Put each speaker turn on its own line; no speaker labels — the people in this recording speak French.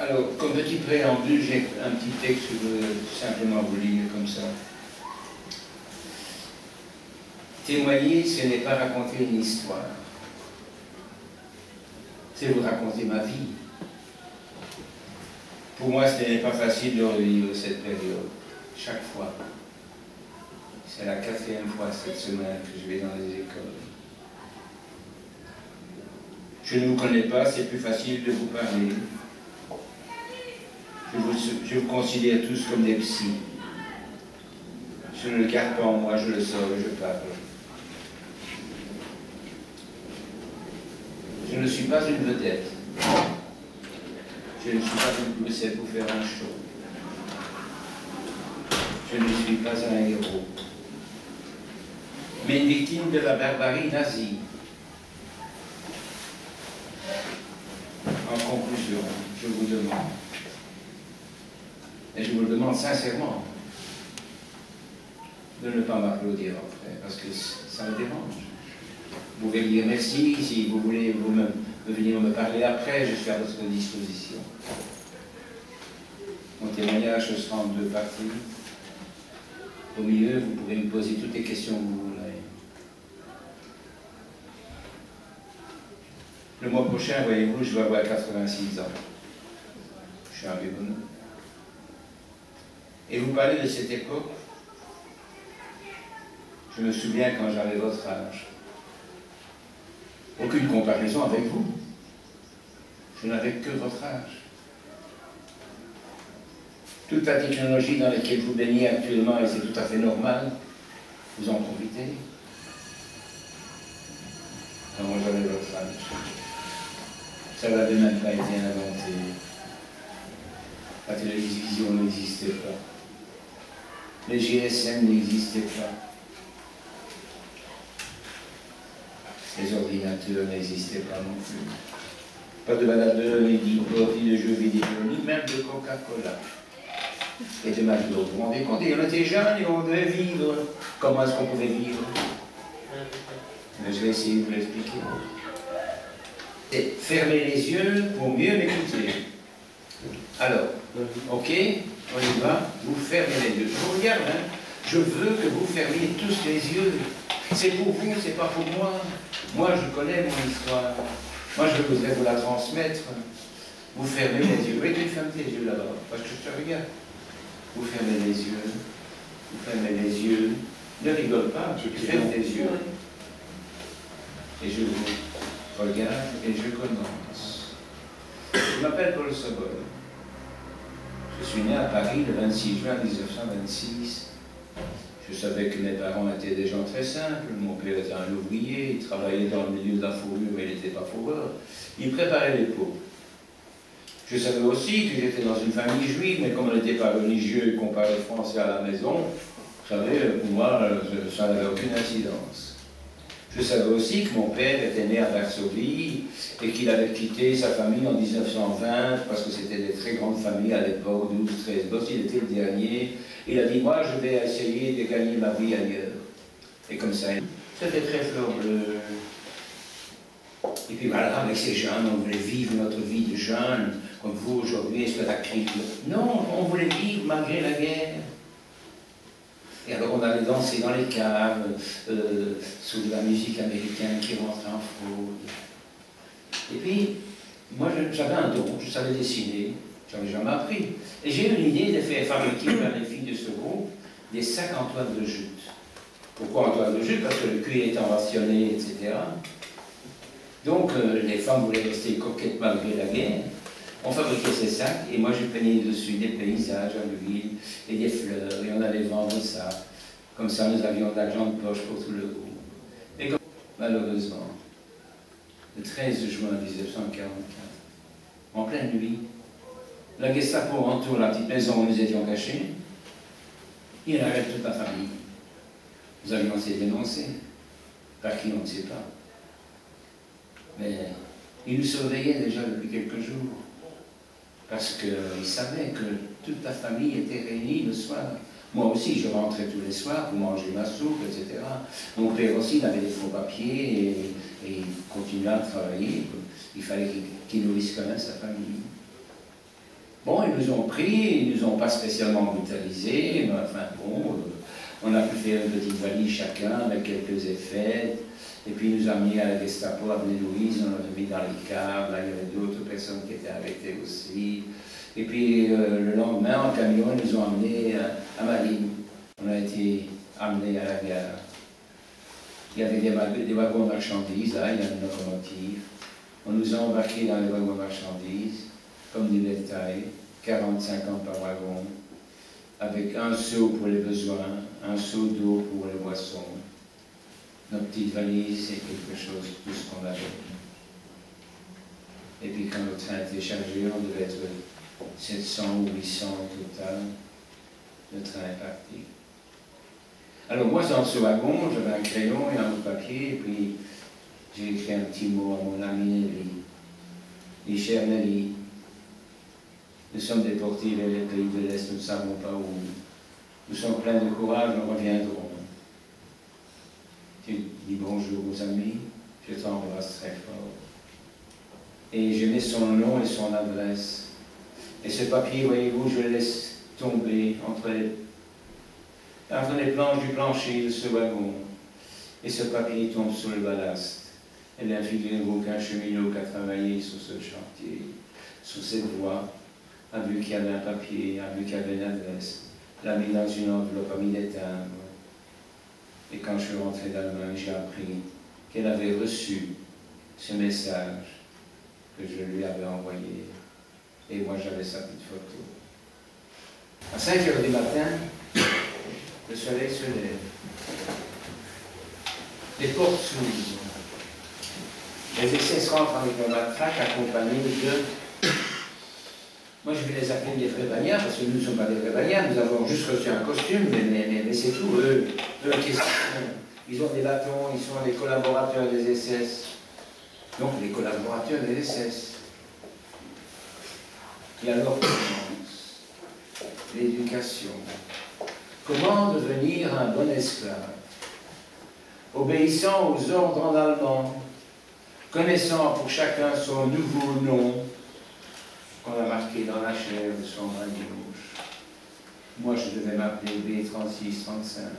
Alors, comme petit préambule, j'ai un petit texte que je veux simplement vous lire comme ça. Témoigner, ce n'est pas raconter une histoire. C'est vous raconter ma vie. Pour moi, ce n'est pas facile de revivre cette période, chaque fois. C'est la 4e fois cette semaine que je vais dans les écoles. Je ne vous connais pas, c'est plus facile de vous parler. Je vous considère tous comme des psys. Je ne le garde pas en moi, je le sors et je parle. Je ne suis pas une vedette. Je ne suis pas une poussette pour faire un show. Je ne suis pas un héros. Mais une victime de la barbarie nazie. En conclusion, je vous demande, et je vous le demande sincèrement, de ne pas m'applaudir après, parce que ça me dérange. Vous pouvez dire merci, si vous voulez venir me parler après, je suis à votre disposition. Mon témoignage sera en 2 parties. Au milieu, vous pourrez me poser toutes les questions que vous voulez. Le mois prochain, voyez-vous, je vais avoir 86 ans. Je suis un vieux bonhomme. Et vous parlez de cette époque. Je me souviens quand j'avais votre âge. Aucune comparaison avec vous. Je n'avais que votre âge. Toute la technologie dans laquelle vous baignez actuellement, et c'est tout à fait normal, vous en profitez. Quand moi j'avais votre âge. Ça n'avait même pas été inventé. La télévision n'existait pas. Les GSM n'existaient pas. Les ordinateurs n'existaient pas non plus. Pas de baladeurs, ni d'e-pop, ni de jeux vidéo, ni même de Coca-Cola. Et de McDo. Vous vous rendez compte, on était jeunes et on devait vivre. Comment est-ce qu'on pouvait vivre? Mais je vais essayer de vous l'expliquer. C'est fermer les yeux pour mieux m'écouter. Alors, ok, on y va, vous fermez les yeux. Je vous regarde, hein. Je veux que vous fermiez tous les yeux. C'est pour vous, c'est pas pour moi. Moi, je connais mon histoire. Moi, je voudrais vous la transmettre. Vous fermez les yeux. Oui, tu fermes tes yeux là-bas, parce que je te regarde. Vous fermez les yeux. Vous fermez les yeux. Ne rigole pas, je ferme les yeux. Et je vous regarde et je commence. Je m'appelle Paul Sobol. Je suis né à Paris le 26 juin 1926. Je savais que mes parents étaient des gens très simples. Mon père était un ouvrier, il travaillait dans le milieu de la fourrure, mais il n'était pas fourreur. Il préparait les pots. Je savais aussi que j'étais dans une famille juive, mais comme on n'était pas religieux et qu'on parlait français à la maison, vous savez, pour moi, ça n'avait aucune incidence. Je savais aussi que mon père était né à Varsovie et qu'il avait quitté sa famille en 1920 parce que c'était des très grandes familles à l'époque, 12, 13 gosses, il était le dernier. Il a dit, moi je vais essayer de gagner ma vie ailleurs. Et comme ça, c'était très fleur bleue. Et puis voilà, avec ces jeunes, on voulait vivre notre vie de jeunes, comme vous aujourd'hui, est-ce que la crise? Non, on voulait vivre malgré la guerre. Et alors on allait danser dans les caves, sous de la musique américaine qui rentrait en fraude. Et puis, moi j'avais un don, je savais dessiner, j'avais jamais appris. Et j'ai eu l'idée de faire fabriquer par les filles de ce groupe des sacs en toile de jute. Pourquoi en toile de jute? Parce que le cuir était rationné, etc. Donc les femmes voulaient rester coquettes malgré la guerre. On fabriquait ces sacs et moi je peignais dessus des paysages à l'huile et des fleurs et on allait vendre ça. Comme ça nous avions de l'argent de poche pour tout le groupe. Et comme, malheureusement, le 13 juin 1944, en pleine nuit, la Gestapo entoure la petite maison où nous étions cachés. Il arrête toute la famille. Nous avions été dénoncés. Par qui on ne sait pas. Mais il nous surveillait déjà depuis quelques jours. Parce qu'il savait que toute la famille était réunie le soir Moi aussi, je rentrais tous les soirs pour manger ma soupe, etc. Mon père aussi, il avait des faux papiers et il continuait à travailler. Il fallait qu'il nourrisse quand même sa famille. Bon, ils nous ont pris, ils nous ont pas spécialement brutalisés, mais enfin bon, on a pu faire une petite valise chacun avec quelques effets. Et puis ils nous ont mis à la Gestapo, à Louise, on l'a mis dans les caves, là il y avait d'autres personnes qui étaient arrêtées aussi. Et puis le lendemain, en camion, ils nous ont amenés à Malines. On a été amenés à la gare. Il y avait des wagons de marchandises, là, il y a une locomotive. On nous a embarqués dans les wagons de marchandises, comme du bétail, 45 ans par wagon, avec un seau pour les besoins, un seau d'eau pour les boissons. Nos petites valises, c'est quelque chose, tout ce qu'on avait. Et puis quand le train était chargé, on devait être 700 ou 800 au total. Le train est parti. Alors moi, dans ce wagon, j'avais un crayon et un bout de papier, et puis j'ai écrit un petit mot à mon ami Nelly. « Dit, cher Nelly, nous sommes déportés vers les pays de l'Est, nous ne savons pas où. Nous sommes pleins de courage, nous reviendrons. Tu dis bonjour aux amis, je t'embrasse très fort. » Et je mets son nom et son adresse. Et ce papier, voyez-vous, je le laisse tomber entre les planches du plancher de ce wagon. Et ce papier tombe sur le ballast. Et bien, figurez-vous qu'un cheminot qui a travaillé sur ce chantier, sur cette voie, a vu qu'il y avait un papier, a vu qu'il y avait une adresse, l'a mis dans une enveloppe, a mis des timbres. Et quand je suis rentré d'Allemagne, j'ai appris qu'elle avait reçu ce message que je lui avais envoyé. Et moi, j'avais sa petite photo. À 5 h du matin, le soleil se lève. Les portes s'ouvrent. Les SS rentrent avec un matraque accompagné de... Moi, je vais les appeler des vrais bagnards, parce que nous ne sommes pas des vrais bagnards, nous avons juste reçu un costume, mais c'est tout. Eux, ils ont des bâtons, ils sont les collaborateurs des SS. Donc, les collaborateurs des SS. Et alors commence l'éducation. Comment devenir un bon esclave? Obéissant aux ordres en allemand, connaissant pour chacun son nouveau nom, qu'on a marqué dans la chair de son bras gauche. Moi, je devais m'appeler B3635.